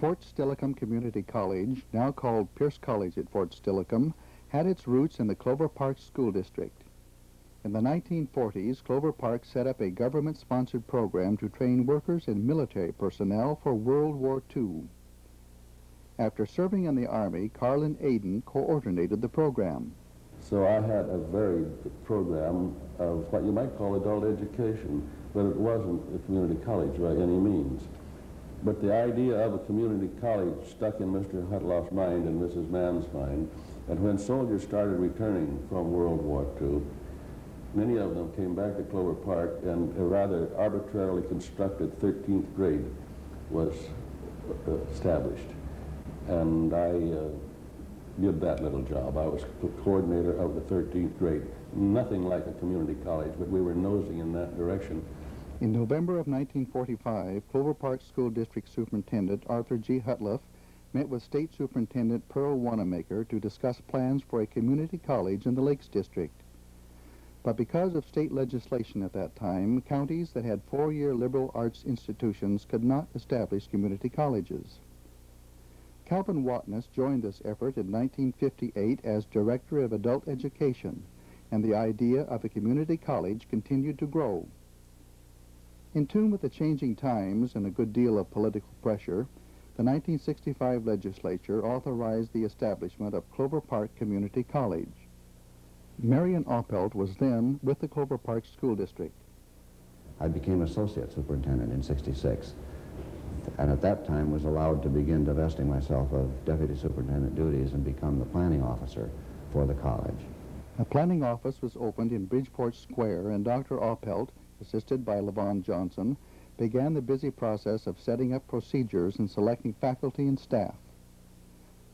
Fort Steilacoom Community College, now called Pierce College at Fort Steilacoom, had its roots in the Clover Park School District. In the 1940s, Clover Park set up a government-sponsored program to train workers and military personnel for World War II. After serving in the Army, Carlin Aden coordinated the program. So I had a varied program of what you might call adult education, but it wasn't a community college by any means. But the idea of a community college stuck in Mr. Hutloff's mind and Mrs. Mann's mind, and when soldiers started returning from World War II, many of them came back to Clover Park, and a rather arbitrarily constructed 13th grade was established. And I did that little job. I was the coordinator of the 13th grade. Nothing like a community college, but we were nosing in that direction. In November of 1945, Clover Park School District Superintendent Arthur G. Hutloff met with State Superintendent Pearl Wanamaker to discuss plans for a community college in the Lakes District. But because of state legislation at that time, counties that had four-year liberal arts institutions could not establish community colleges. Calvin Watness joined this effort in 1958 as Director of Adult Education, and the idea of a community college continued to grow. In tune with the changing times and a good deal of political pressure, the 1965 legislature authorized the establishment of Clover Park Community College. Marion Oppelt was then with the Clover Park School District. I became associate superintendent in '66, and at that time was allowed to begin divesting myself of deputy superintendent duties and become the planning officer for the college. A planning office was opened in Bridgeport Square, and Dr. Oppelt, assisted by Levon Johnson, began the busy process of setting up procedures and selecting faculty and staff.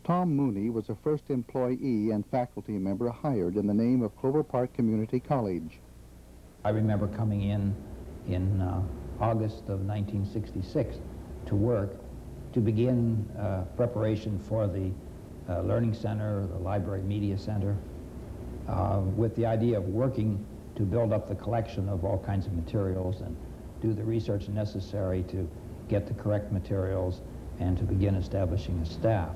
Tom Mooney was the first employee and faculty member hired in the name of Clover Park Community College. I remember coming in August of 1966 to work to begin preparation for the Learning Center, the Library Media Center, with the idea of working to build up the collection of all kinds of materials and do the research necessary to get the correct materials and to begin establishing a staff.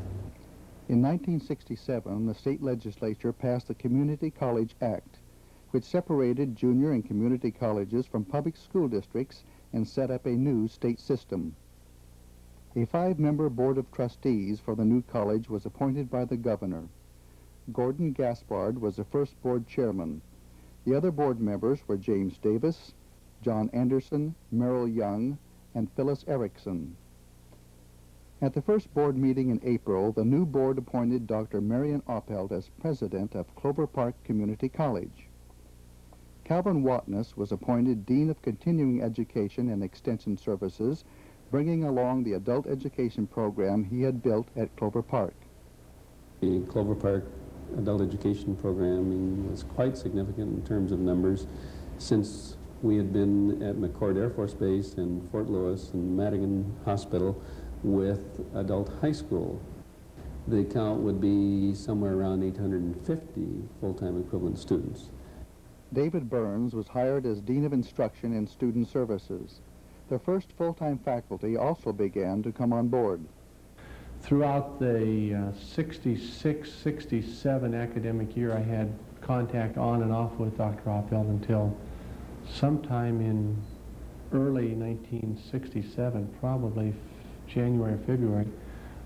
In 1967, the state legislature passed the Community College Act, which separated junior and community colleges from public school districts and set up a new state system. A five-member board of trustees for the new college was appointed by the governor. Gordon Gaspard was the first board chairman. The other board members were James Davis, John Anderson, Merrill Young, and Phyllis Erickson. At the first board meeting in April, the new board appointed Dr. Marion Oppelt as president of Clover Park Community College. Calvin Watness was appointed Dean of Continuing Education and Extension Services, bringing along the adult education program he had built at Clover Park. The Clover Park adult education programming was quite significant in terms of numbers, since we had been at McCord Air Force Base and Fort Lewis and Madigan Hospital with adult high school. The count would be somewhere around 850 full-time equivalent students. David Burns was hired as Dean of Instruction and Student Services. The first full-time faculty also began to come on board. Throughout the 66-67 academic year, I had contact on and off with Dr. Oppelt until sometime in early 1967, probably January or February,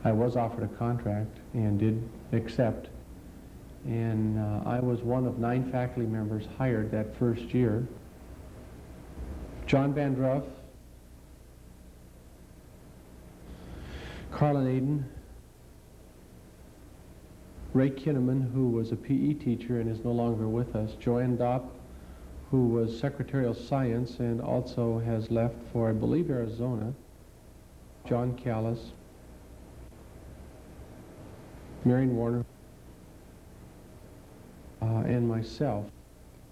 I was offered a contract and did accept. And I was one of 9 faculty members hired that first year. John Van Druff, Carlin Aden, Ray Kinnaman, who was a PE teacher and is no longer with us, Joanne Dopp, who was Secretarial Science and also has left for, I believe, Arizona, John Callis, Marion Warner, and myself.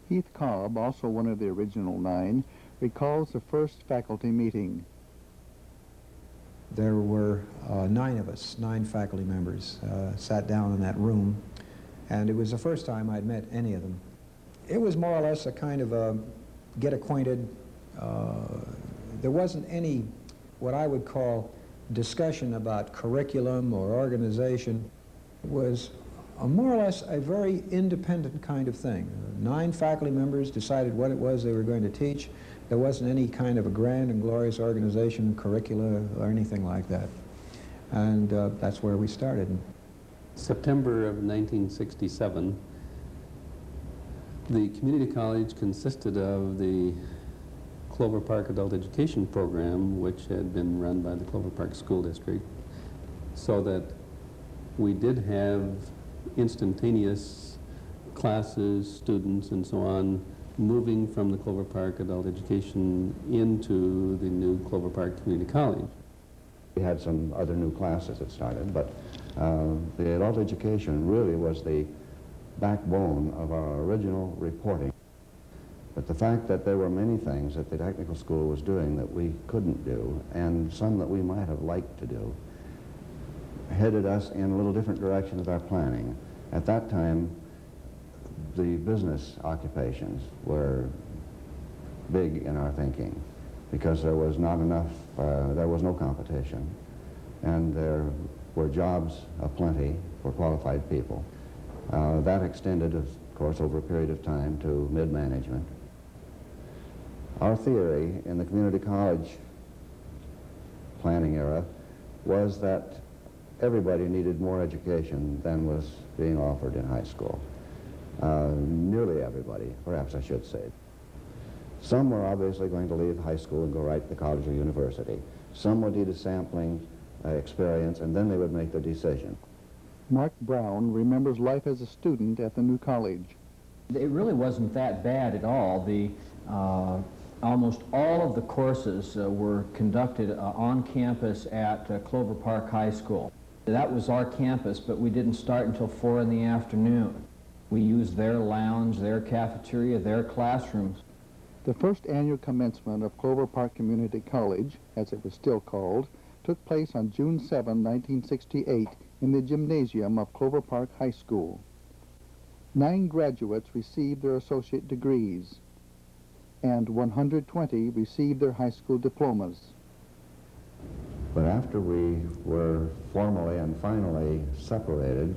Heath Cobb, also one of the original 9, recalls the first faculty meeting. There were 9 of us, 9 faculty members, sat down in that room, and it was the first time I'd met any of them. It was more or less a kind of a get acquainted. There wasn't any what I would call discussion about curriculum or organization was more or less a very independent kind of thing. 9 faculty members decided what it was they were going to teach. There wasn't any kind of a grand and glorious organization, curricula, or anything like that. And that's where we started. September of 1967, the community college consisted of the Clover Park Adult Education Program, which had been run by the Clover Park School District, so that we did have instantaneous classes, students, and so on, moving from the Clover Park Adult Education into the new Clover Park Community College. We had some other new classes that started, but the adult education really was the backbone of our original reporting. But the fact that there were many things that the technical school was doing that we couldn't do, and some that we might have liked to do, headed us in a little different direction with our planning. At that time, the business occupations were big in our thinking because there was not enough, there was no competition, and there were jobs aplenty for qualified people. That extended, of course, over a period of time to mid-management. Our theory in the community college planning era was that everybody needed more education than was being offered in high school. Nearly everybody, perhaps I should say. Some were obviously going to leave high school and go right to college or university. Some would need a sampling experience, and then they would make their decision. Mark Brown remembers life as a student at the new college. It really wasn't that bad at all. Almost all of the courses were conducted on campus at Clover Park High School. That was our campus, but we didn't start until 4 in the afternoon. We used their lounge, their cafeteria, their classrooms. The first annual commencement of Clover Park Community College, as it was still called, took place on June 7, 1968, in the gymnasium of Clover Park High School. 9 graduates received their associate degrees, and 120 received their high school diplomas. But after we were formally and finally separated,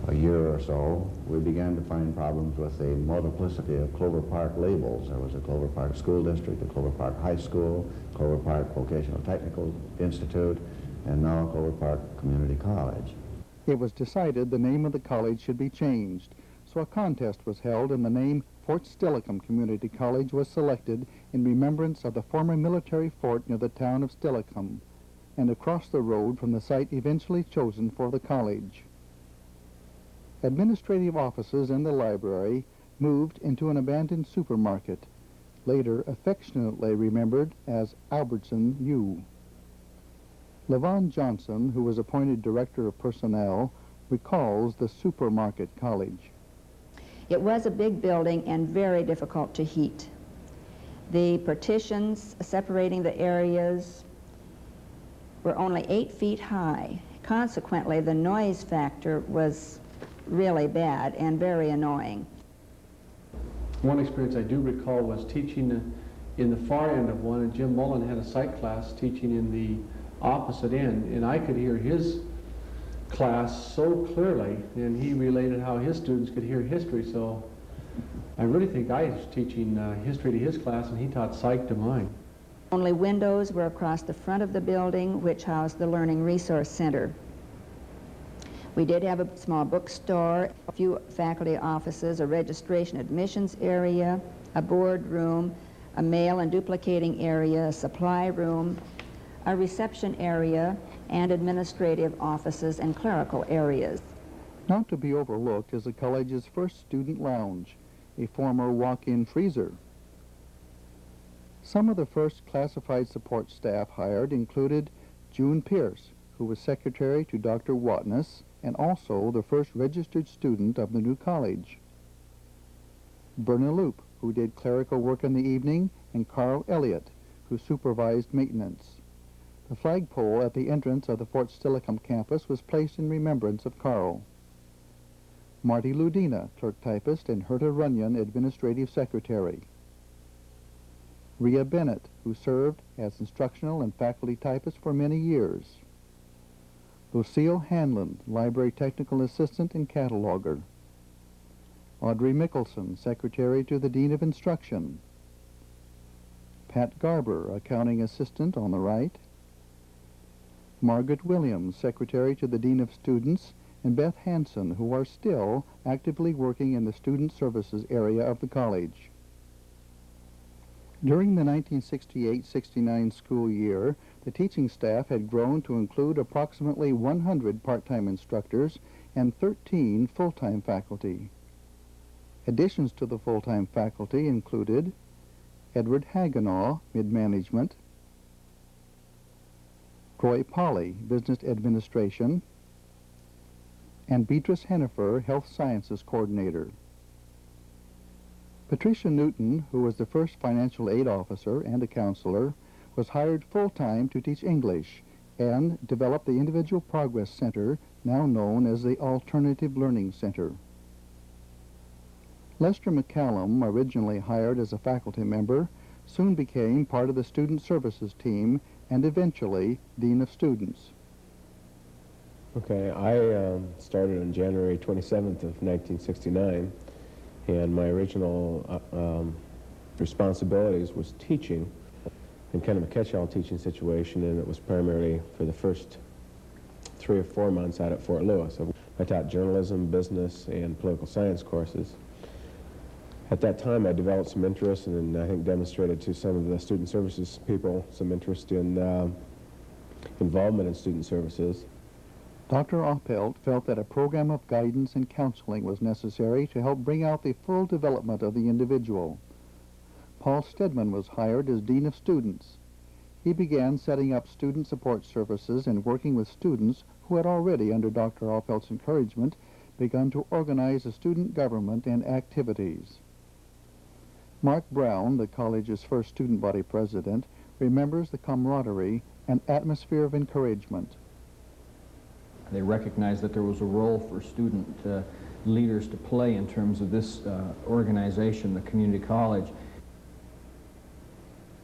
a year or so, we began to find problems with the multiplicity of Clover Park labels. There was a Clover Park School District, a Clover Park High School, Clover Park Vocational Technical Institute, and now Clover Park Community College. It was decided the name of the college should be changed, so a contest was held and the name Fort Steilacoom Community College was selected in remembrance of the former military fort near the town of Steilacoom and across the road from the site eventually chosen for the college. Administrative offices and the library moved into an abandoned supermarket, later affectionately remembered as Albertson U. Levon Johnson, who was appointed Director of Personnel, recalls the supermarket college. It was a big building and very difficult to heat. The partitions separating the areas were only 8 feet high. Consequently, the noise factor was really bad and very annoying. One experience I do recall was teaching in the far end of one, and Jim Mullen had a psych class teaching in the opposite end, and I could hear his class so clearly, and he related how his students could hear history, so I really think I was teaching history to his class and he taught psych to mine. Only windows were across the front of the building, which housed the Learning Resource Center. We did have a small bookstore, a few faculty offices, a registration admissions area, a board room, a mail and duplicating area, a supply room, a reception area, and administrative offices and clerical areas. Not to be overlooked is the college's first student lounge, a former walk-in freezer. Some of the first classified support staff hired included June Pierce, who was secretary to Dr. Watness and also the first registered student of the new college. Berna Loop, who did clerical work in the evening, and Carl Elliott, who supervised maintenance. The flagpole at the entrance of the Fort Steilacoom campus was placed in remembrance of Carl. Marty Ludina, clerk typist, and Herta Runyon, administrative secretary. Rhea Bennett, who served as instructional and faculty typist for many years. Lucille Hanlon, library technical assistant and cataloger. Audrey Mickelson, secretary to the Dean of Instruction. Pat Garber, accounting assistant on the right. Margaret Williams, secretary to the Dean of Students, and Beth Hanson, who are still actively working in the student services area of the college. During the 1968-69 school year, the teaching staff had grown to include approximately 100 part-time instructors and 13 full-time faculty. Additions to the full-time faculty included Edward Haganaw, mid-management, Troy Polly, business administration, and Beatrice Hennifer, health sciences coordinator. Patricia Newton, who was the first financial aid officer and a counselor, was hired full-time to teach English and develop the Individual Progress Center, now known as the Alternative Learning Center. Lester McCallum, originally hired as a faculty member, soon became part of the student services team and eventually Dean of Students. Okay, I started on January 27th of 1969, and my original responsibilities was teaching, in kind of a catch-all teaching situation, and it was primarily for the first 3 or 4 months out at Fort Lewis. So I taught journalism, business, and political science courses. At that time, I developed some interest, and I think demonstrated to some of the student services people some interest in involvement in student services. Dr. Oppelt felt that a program of guidance and counseling was necessary to help bring out the full development of the individual. Paul Stedman was hired as Dean of Students. He began setting up student support services and working with students who had already, under Dr. Oppelt's encouragement, begun to organize a student government and activities. Mark Brown, the college's first student body president, remembers the camaraderie and atmosphere of encouragement. They recognized that there was a role for student leaders to play in terms of this organization, the community college.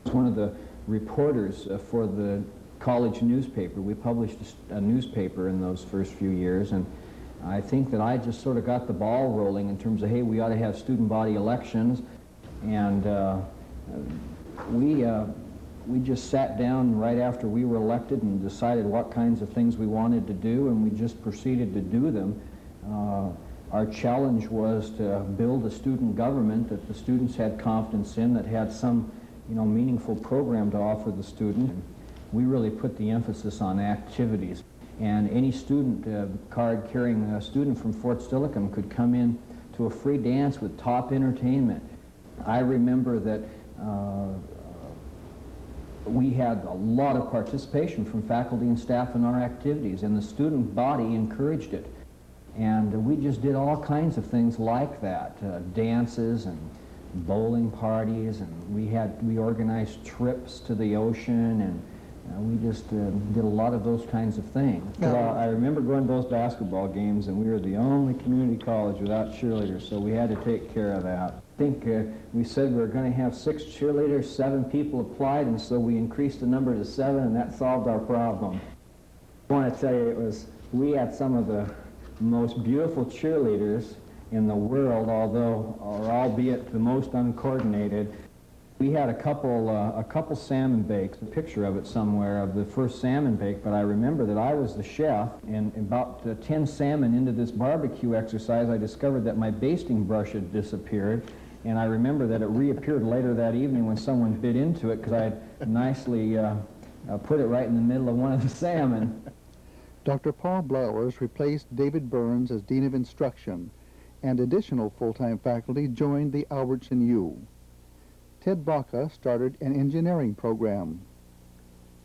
One of the reporters for the college newspaper. We published a newspaper in those first few years, and I think that I just sort of got the ball rolling in terms of, hey, we ought to have student body elections, and we just sat down right after we were elected and decided what kinds of things we wanted to do, and we just proceeded to do them. Our challenge was to build a student government that the students had confidence in, that had some, meaningful program to offer the student. We really put the emphasis on activities. And any student, card-carrying student from Fort Steilacoom could come in to a free dance with top entertainment. I remember that we had a lot of participation from faculty and staff in our activities, and the student body encouraged it. And we just did all kinds of things like that, dances and bowling parties, and we organized trips to the ocean, and we just did a lot of those kinds of things. I remember going to those basketball games, and we were the only community college without cheerleaders, so we had to take care of that. I think we said we were going to have 6 cheerleaders, 7 people applied, and so we increased the number to 7, and that solved our problem. I want to tell you, we had some of the most beautiful cheerleaders in the world, albeit the most uncoordinated. We had a couple salmon bakes, a picture of it somewhere, of the first salmon bake, but I remember that I was the chef, and about 10 salmon into this barbecue exercise, I discovered that my basting brush had disappeared, and I remember that it reappeared later that evening when someone bit into it, because I had nicely put it right in the middle of one of the salmon. Dr. Paul Blowers replaced David Burns as Dean of Instruction, and additional full-time faculty joined the Albertson U. Ted Baca started an engineering program.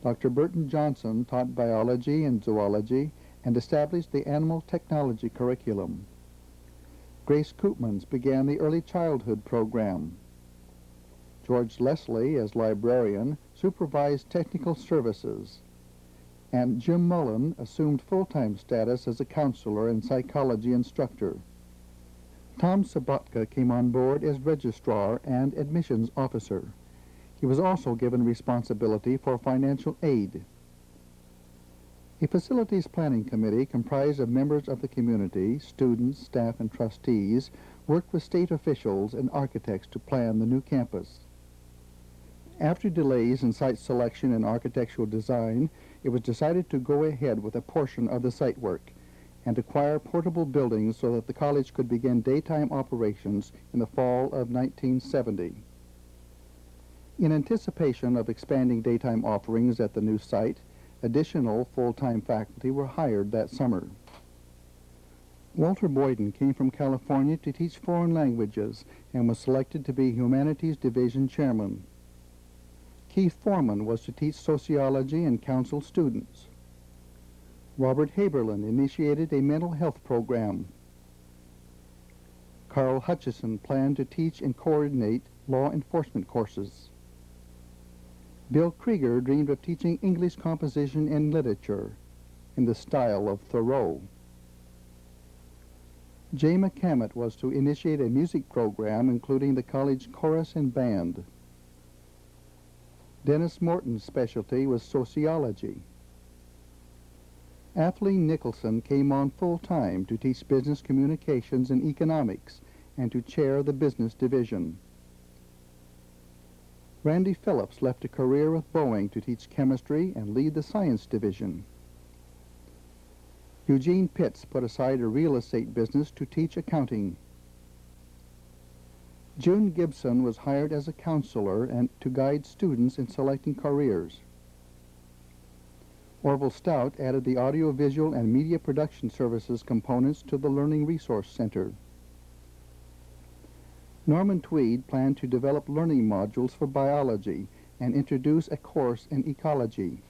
Dr. Burton Johnson taught biology and zoology and established the animal technology curriculum. Grace Koopmans began the early childhood program. George Leslie, as librarian, supervised technical services. And Jim Mullen assumed full-time status as a counselor and psychology instructor. Tom Sabatka came on board as registrar and admissions officer. He was also given responsibility for financial aid. A facilities planning committee comprised of members of the community, students, staff, and trustees worked with state officials and architects to plan the new campus. After delays in site selection and architectural design, it was decided to go ahead with a portion of the site work and acquire portable buildings so that the college could begin daytime operations in the fall of 1970. In anticipation of expanding daytime offerings at the new site, additional full-time faculty were hired that summer. Walter Boyden came from California to teach foreign languages and was selected to be Humanities Division Chairman. Keith Foreman was to teach sociology and counsel students. Robert Haberlin initiated a mental health program. Carl Hutchison planned to teach and coordinate law enforcement courses. Bill Krieger dreamed of teaching English composition and literature in the style of Thoreau. Jay McCammett was to initiate a music program including the college chorus and band. Dennis Morton's specialty was sociology. Athleen Nicholson came on full-time to teach business communications and economics and to chair the business division. Randy Phillips left a career with Boeing to teach chemistry and lead the science division. Eugene Pitts put aside a real estate business to teach accounting. June Gibson was hired as a counselor and to guide students in selecting careers. Orville Stout added the audiovisual and media production services components to the Learning Resource Center. Norman Tweed planned to develop learning modules for biology and introduce a course in ecology.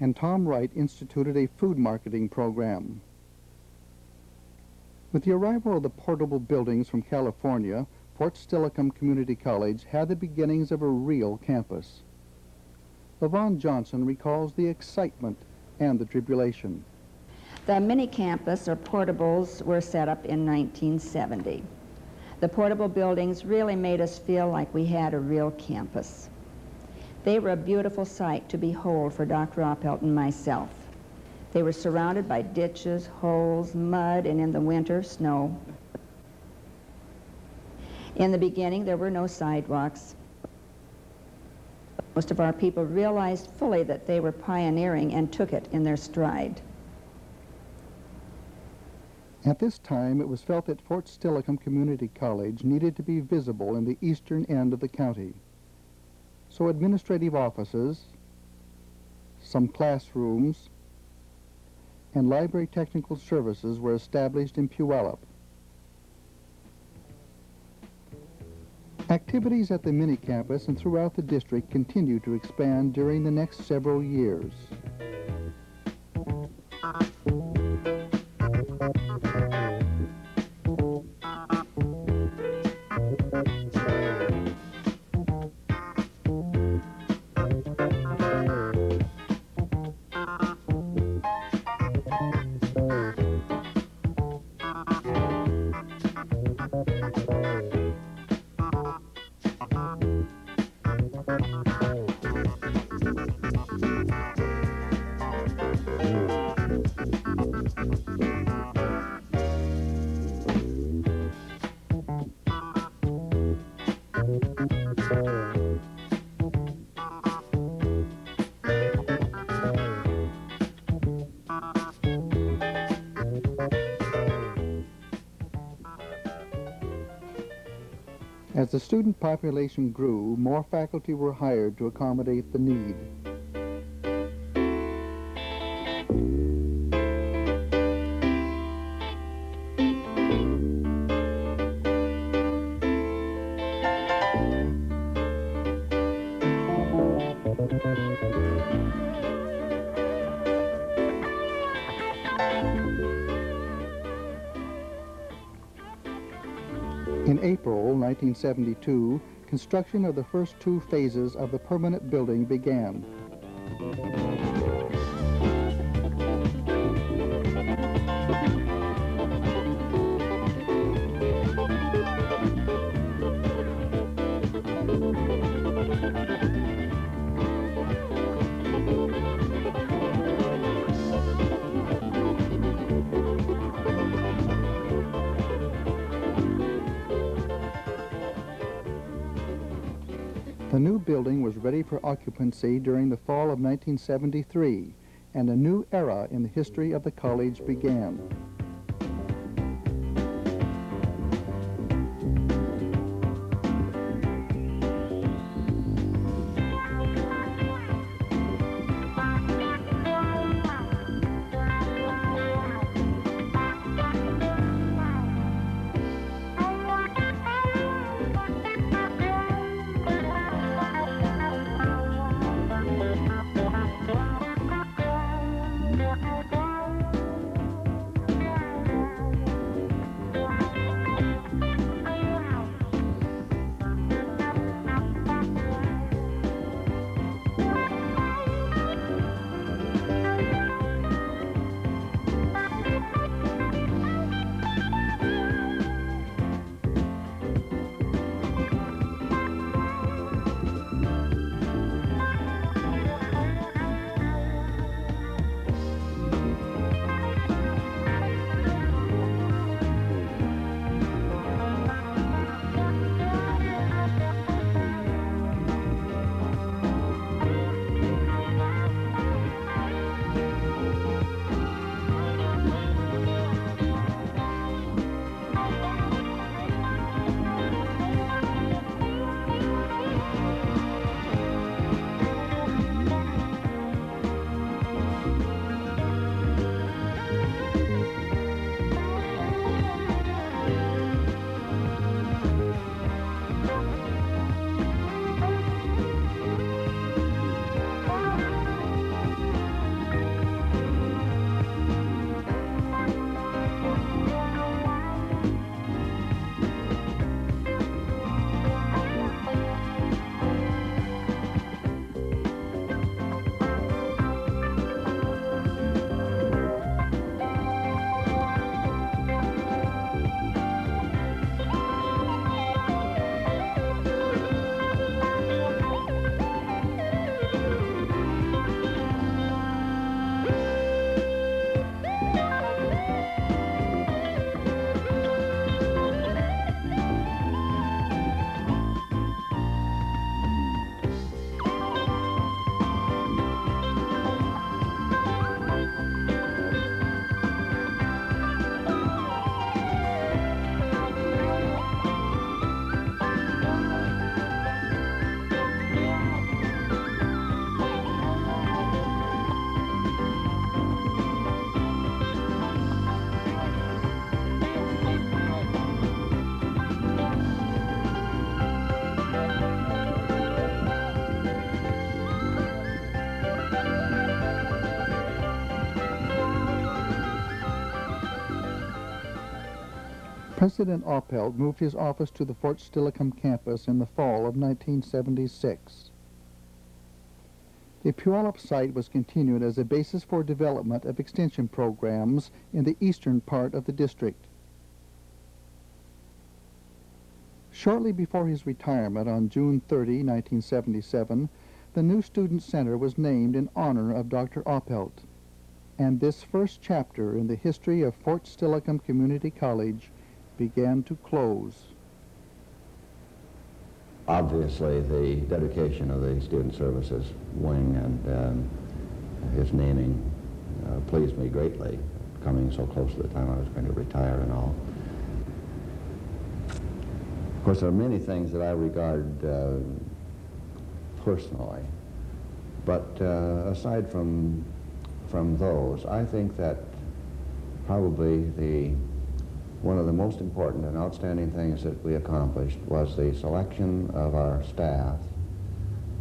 And Tom Wright instituted a food marketing program. With the arrival of the portable buildings from California, Fort Steilacoom Community College had the beginnings of a real campus. LaVon Johnson recalls the excitement and the tribulation. The mini campus, or portables, were set up in 1970. The portable buildings really made us feel like we had a real campus. They were a beautiful sight to behold for Dr. Oppelt and myself. They were surrounded by ditches, holes, mud, and in the winter, snow. In the beginning, there were no sidewalks. Most of our people realized fully that they were pioneering and took it in their stride. At this time, it was felt that Fort Steilacoom Community College needed to be visible in the eastern end of the county. So administrative offices, some classrooms, and library technical services were established in Puyallup. Activities at the mini-campus and throughout the district continued to expand during the next several years. As the student population grew, more faculty were hired to accommodate the need. In April 1972, construction of the first two phases of the permanent building began. building was ready for occupancy during the fall of 1973, and a new era in the history of the college began. President Oppelt moved his office to the Fort Steilacoom campus in the fall of 1976. The Puyallup site was continued as a basis for development of extension programs in the eastern part of the district. Shortly before his retirement on June 30, 1977, the new Student Center was named in honor of Dr. Oppelt. And this first chapter in the history of Fort Steilacoom Community College began to close. Obviously, the dedication of the Student Services wing and his naming pleased me greatly, coming so close to the time I was going to retire and all. Of course, there are many things that I regard personally, but aside from those, I think that probably one of the most important and outstanding things that we accomplished was the selection of our staff,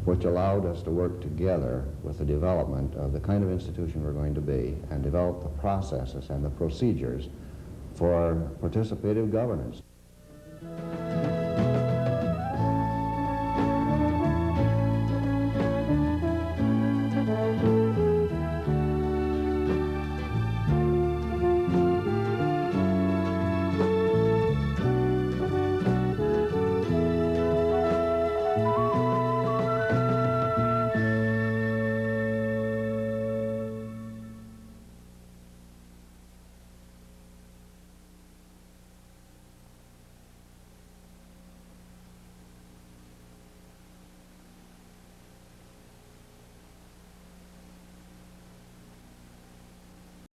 which allowed us to work together with the development of the kind of institution we're going to be and develop the processes and the procedures for participative governance.